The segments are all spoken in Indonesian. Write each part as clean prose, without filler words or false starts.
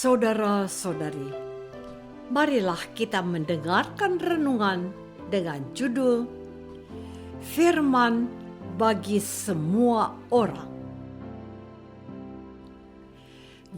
Saudara-saudari, marilah kita mendengarkan renungan dengan judul Firman bagi semua orang,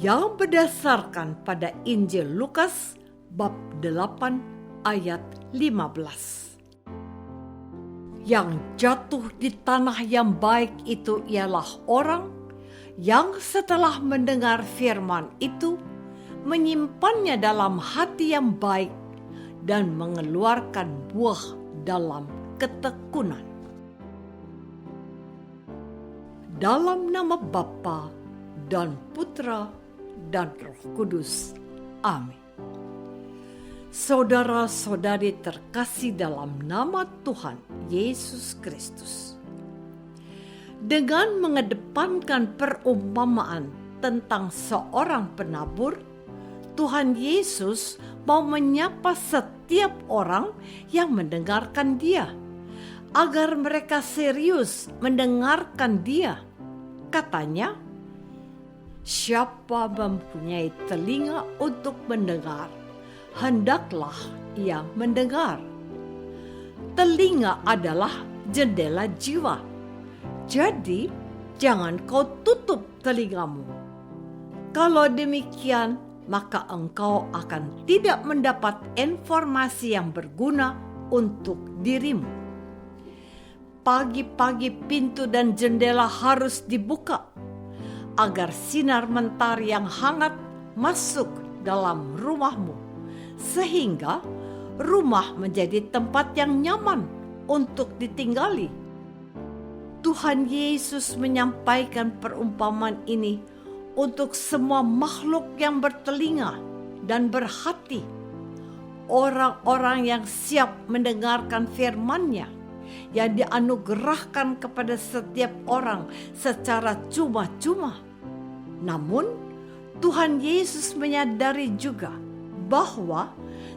yang berdasarkan pada Injil Lukas bab 8 ayat 15. Yang jatuh di tanah yang baik itu ialah orang yang setelah mendengar firman itu menyimpannya dalam hati yang baik dan mengeluarkan buah dalam ketekunan. Dalam nama Bapa dan Putra dan Roh Kudus. Amin. Saudara-saudari terkasih dalam nama Tuhan Yesus Kristus. Dengan mengedepankan perumpamaan tentang seorang penabur, Tuhan Yesus mau menyapa setiap orang yang mendengarkan Dia, agar mereka serius mendengarkan Dia. Katanya, siapa mempunyai telinga untuk mendengar, hendaklah ia mendengar. Telinga adalah jendela jiwa. Jadi, jangan kau tutup telingamu. Kalau demikian, maka engkau akan tidak mendapat informasi yang berguna untuk dirimu. Pagi-pagi pintu dan jendela harus dibuka, agar sinar mentari yang hangat masuk dalam rumahmu, sehingga rumah menjadi tempat yang nyaman untuk ditinggali. Tuhan Yesus menyampaikan perumpamaan ini untuk semua makhluk yang bertelinga dan berhati, orang-orang yang siap mendengarkan firman-Nya yang dianugerahkan kepada setiap orang secara cuma-cuma. Namun, Tuhan Yesus menyadari juga bahwa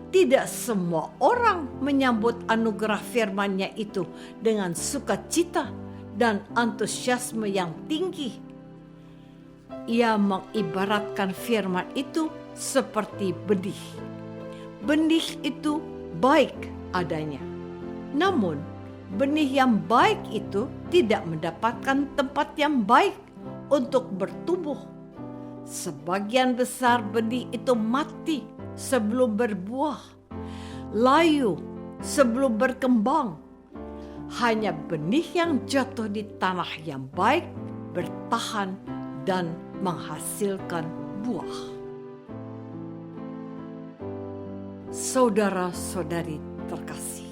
tidak semua orang menyambut anugerah firman-Nya itu dengan sukacita dan antusiasme yang tinggi. Ia mengibaratkan firman itu seperti benih. Benih itu baik adanya. Namun, benih yang baik itu tidak mendapatkan tempat yang baik untuk bertumbuh. Sebagian besar benih itu mati sebelum berbuah, layu sebelum berkembang. Hanya benih yang jatuh di tanah yang baik bertahan dan menghasilkan buah. Saudara-saudari terkasih,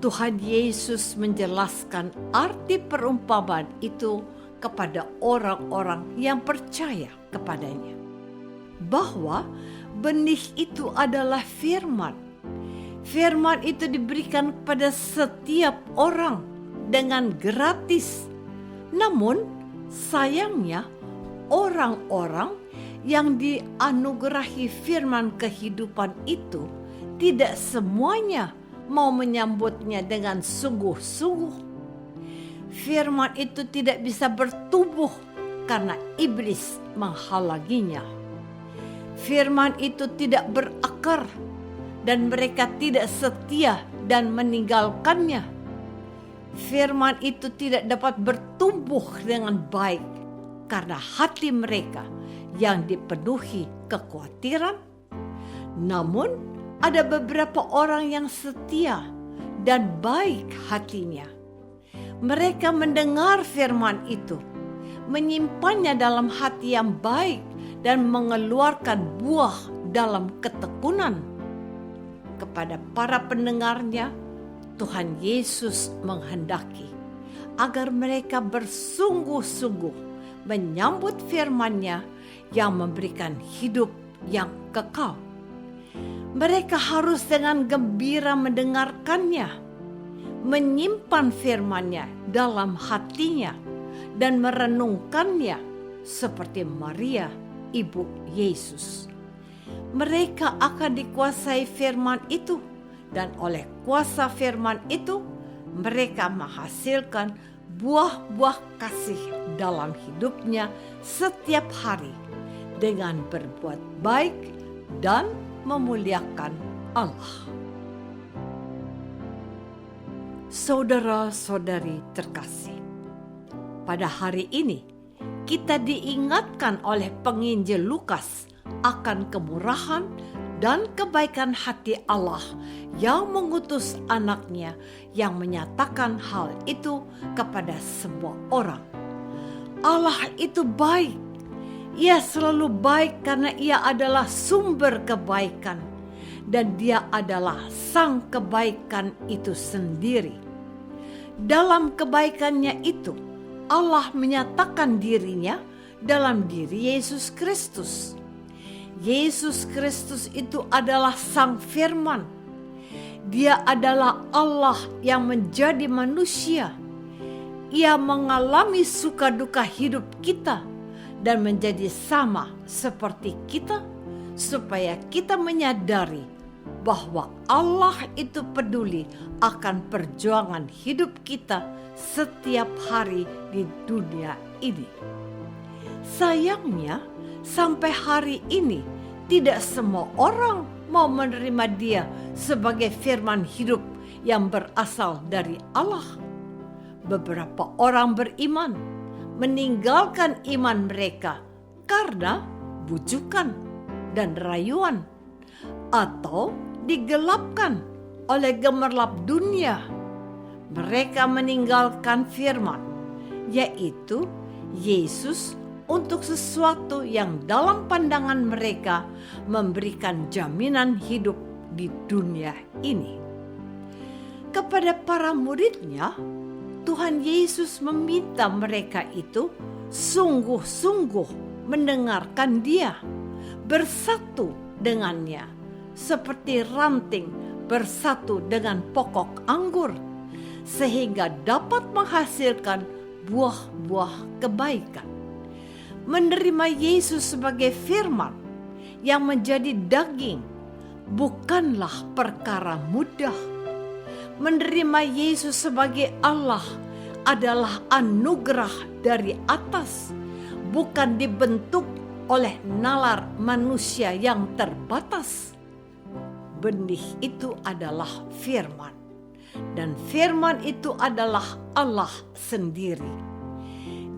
Tuhan Yesus menjelaskan arti perumpamaan itu kepada orang-orang yang percaya kepadanya, bahwa benih itu adalah firman. Firman itu diberikan kepada setiap orang dengan gratis. Namun, sayangnya, orang-orang yang dianugerahi firman kehidupan itu tidak semuanya mau menyambutnya dengan sungguh-sungguh. Firman itu tidak bisa bertumbuh karena iblis menghalanginya. Firman itu tidak berakar dan mereka tidak setia dan meninggalkannya. Firman itu tidak dapat bertumbuh dengan baik karena hati mereka yang dipenuhi kekhawatiran. Namun, ada beberapa orang yang setia dan baik hatinya. Mereka mendengar firman itu, menyimpannya dalam hati yang baik dan mengeluarkan buah dalam ketekunan. Kepada para pendengarnya, Tuhan Yesus menghendaki agar mereka bersungguh-sungguh menyambut firman-Nya yang memberikan hidup yang kekal. Mereka harus dengan gembira mendengarkannya, menyimpan firman-Nya dalam hatinya, dan merenungkannya seperti Maria, ibu Yesus. Mereka akan dikuasai firman itu, dan oleh kuasa firman itu, mereka menghasilkan buah-buah kasih dalam hidupnya setiap hari, dengan berbuat baik dan memuliakan Allah. Saudara-saudari terkasih, pada hari ini kita diingatkan oleh penginjil Lukas akan kemurahan dan kebaikan hati Allah yang mengutus anaknya yang menyatakan hal itu kepada semua orang. Allah itu baik. Ia selalu baik karena ia adalah sumber kebaikan dan dia adalah sang kebaikan itu sendiri. Dalam kebaikannya itu, Allah menyatakan dirinya dalam diri Yesus Kristus. Yesus Kristus itu adalah Sang Firman. Dia adalah Allah yang menjadi manusia. Ia mengalami suka duka hidup kita dan menjadi sama seperti kita, supaya kita menyadari bahwa Allah itu peduli akan perjuangan hidup kita setiap hari di dunia ini. Sayangnya, sampai hari ini tidak semua orang mau menerima Dia sebagai firman hidup yang berasal dari Allah. Beberapa orang beriman meninggalkan iman mereka karena bujukan dan rayuan, atau digelapkan oleh gemerlap dunia. Mereka meninggalkan firman, yaitu Yesus, untuk sesuatu yang dalam pandangan mereka memberikan jaminan hidup di dunia ini. Kepada para murid-Nya, Tuhan Yesus meminta mereka itu sungguh-sungguh mendengarkan Dia, bersatu dengannya, seperti ranting bersatu dengan pokok anggur, sehingga dapat menghasilkan buah-buah kebaikan. Menerima Yesus sebagai firman yang menjadi daging bukanlah perkara mudah. Menerima Yesus sebagai Allah adalah anugerah dari atas, bukan dibentuk oleh nalar manusia yang terbatas. Benih itu adalah firman, dan firman itu adalah Allah sendiri.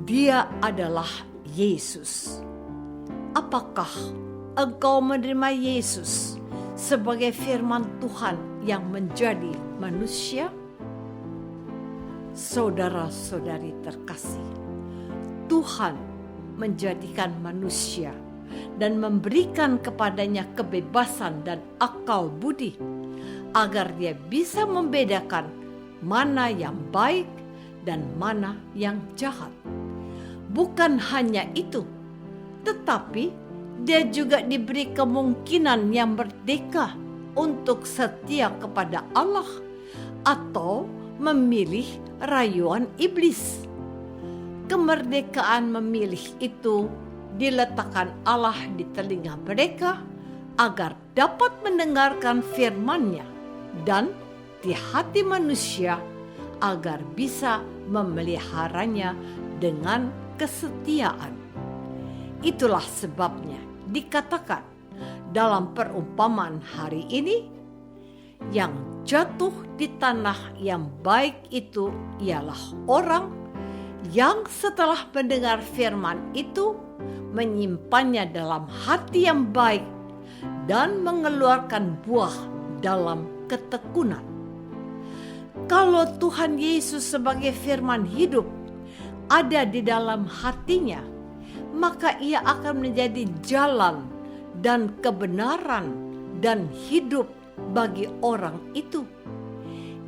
Dia adalah Yesus. Apakah engkau menerima Yesus sebagai firman Tuhan yang menjadi manusia? Saudara-saudari terkasih, Tuhan menjadikan manusia dan memberikan kepadanya kebebasan dan akal budi agar dia bisa membedakan mana yang baik dan mana yang jahat. Bukan hanya itu, tetapi dia juga diberi kemungkinan yang merdeka untuk setia kepada Allah atau memilih rayuan iblis. Kemerdekaan memilih itu diletakkan Allah di telinga mereka agar dapat mendengarkan firman-Nya, dan di hati manusia agar bisa memeliharanya dengan kesetiaan. Itulah sebabnya dikatakan dalam perumpamaan hari ini, yang jatuh di tanah yang baik itu ialah orang yang setelah mendengar firman itu menyimpannya dalam hati yang baik dan mengeluarkan buah dalam ketekunan. Kalau Tuhan Yesus sebagai firman hidup ada di dalam hatinya, maka ia akan menjadi jalan dan kebenaran dan hidup bagi orang itu.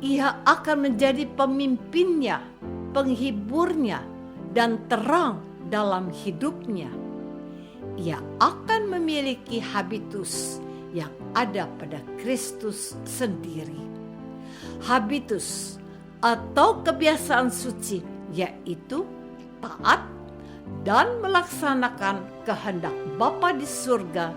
Ia akan menjadi pemimpinnya, penghiburnya, dan terang dalam hidupnya. Ia akan memiliki habitus yang ada pada Kristus sendiri. Habitus atau kebiasaan suci, yaitu taat dan melaksanakan kehendak Bapa di surga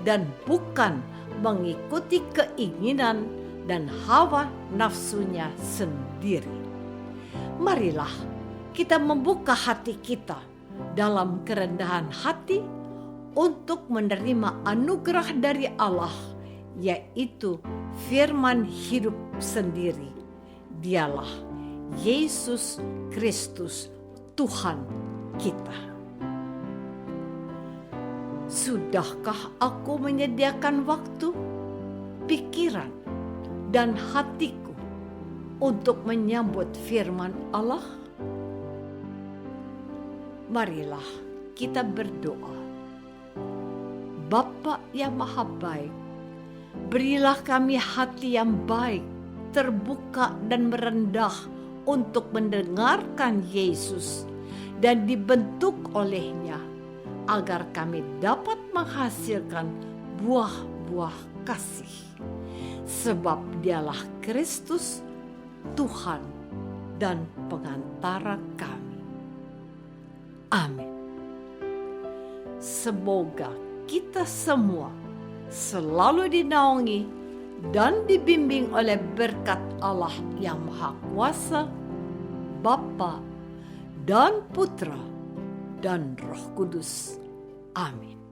dan bukan mengikuti keinginan dan hawa nafsunya sendiri. Marilah kita membuka hati kita dalam kerendahan hati untuk menerima anugerah dari Allah, yaitu firman hidup sendiri. Dialah Yesus Kristus, Tuhan kita. Sudahkah aku menyediakan waktu, pikiran, dan hatiku untuk menyambut firman Allah? Marilah kita berdoa. Bapa yang Maha Baik, berilah kami hati yang baik, terbuka dan merendah untuk mendengarkan Yesus dan dibentuk olehnya, agar kami dapat menghasilkan buah-buah kasih. Sebab dialah Kristus, Tuhan dan pengantara kami. Amin. Semoga kita semua selalu dinaungi dan dibimbing oleh berkat Allah yang Maha Kuasa, Bapa dan Putra dan Roh Kudus. Amin.